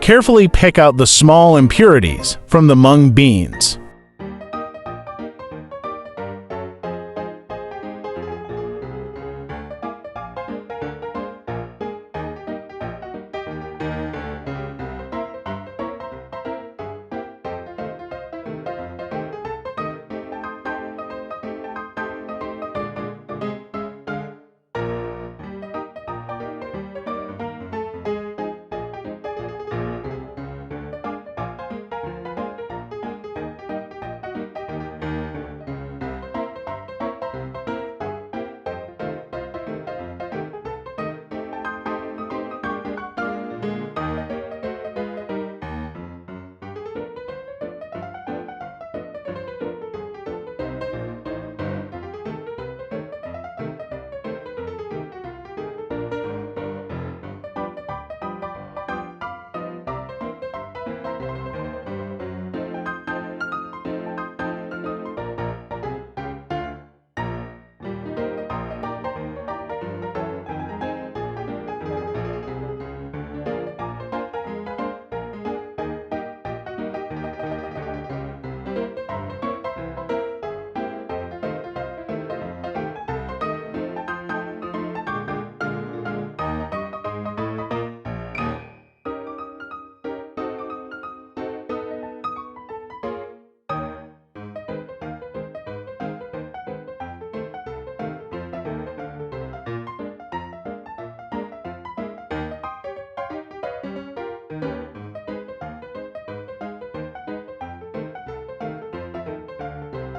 Carefully pick out the small impurities from the mung beans.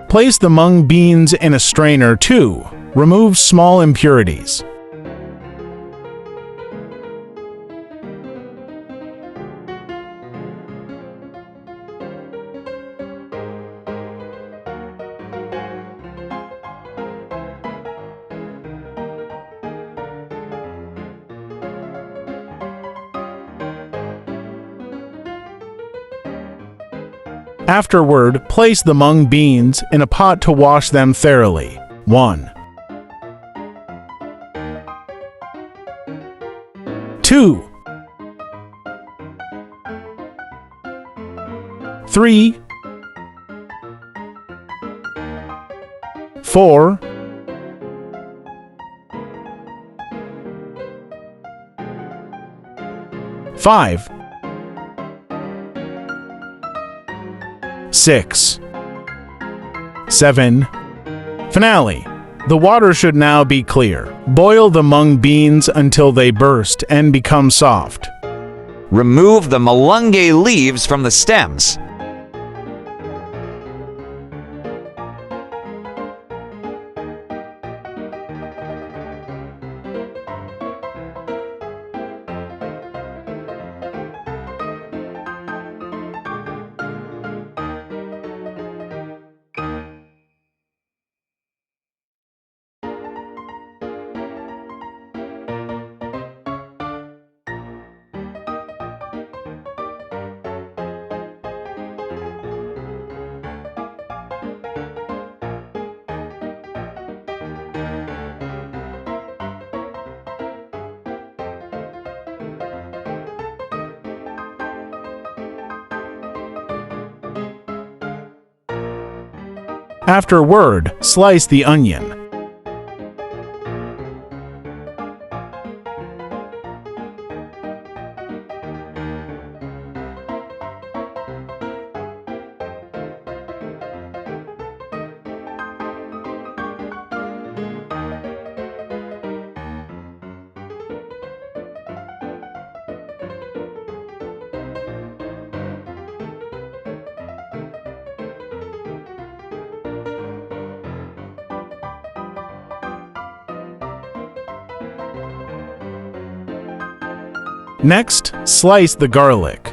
Place the mung beans in a strainer to remove small impurities. Afterward, place the mung beans in a pot to wash them thoroughly. 1. 2. 3. 4. 5. 6. 7. Finale. The water should now be clear. Boil the mung beans until they burst and become soft. Remove the malunggay leaves from the stems. Afterward, slice the onion. Next, slice the garlic.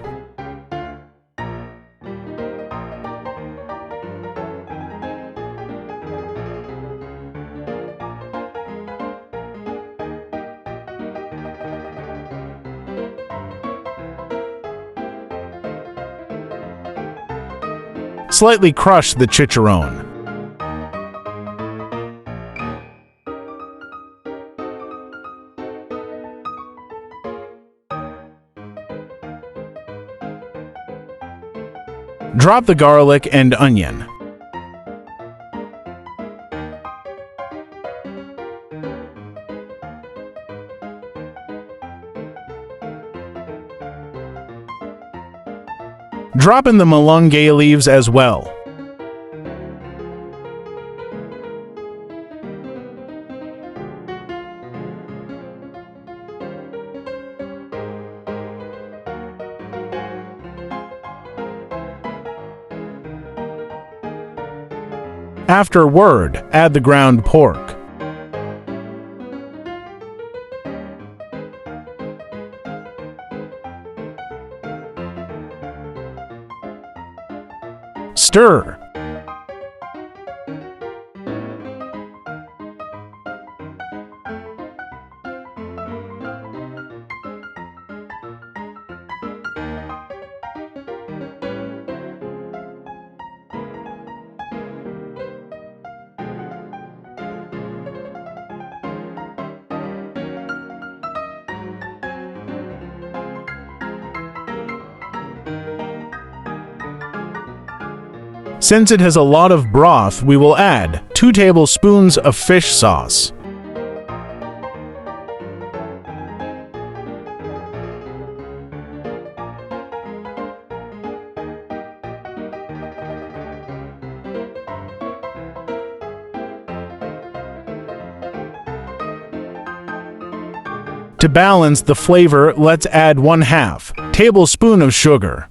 Slightly crush the chicharron. Drop the garlic and onion. Drop in the malunggay leaves as well. Afterward, add the ground pork. Stir. Since it has a lot of broth, we will add 2 tablespoons of fish sauce. To balance the flavor, let's add 1/2 tablespoon of sugar.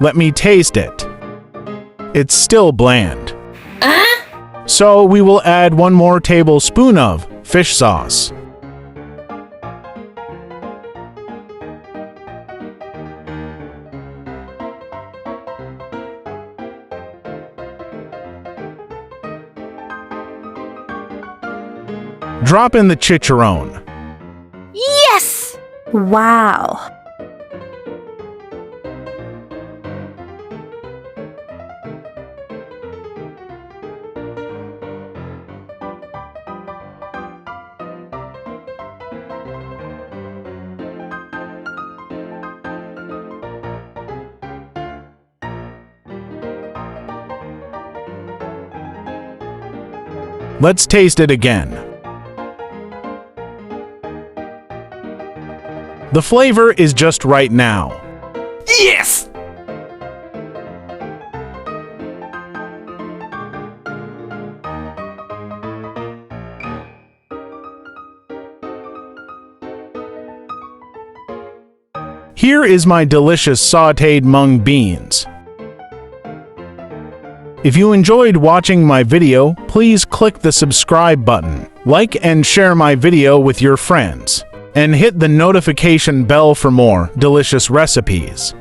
Let me taste it. It's still bland. So we will add 1 more tablespoon of fish sauce. Drop in the chicharron. Yes! Wow! Let's taste it again. The flavor is just right now. Yes! Here is my delicious sautéed mung beans. If you enjoyed watching my video, please click the subscribe button, like and share my video with your friends, and hit the notification bell for more delicious recipes.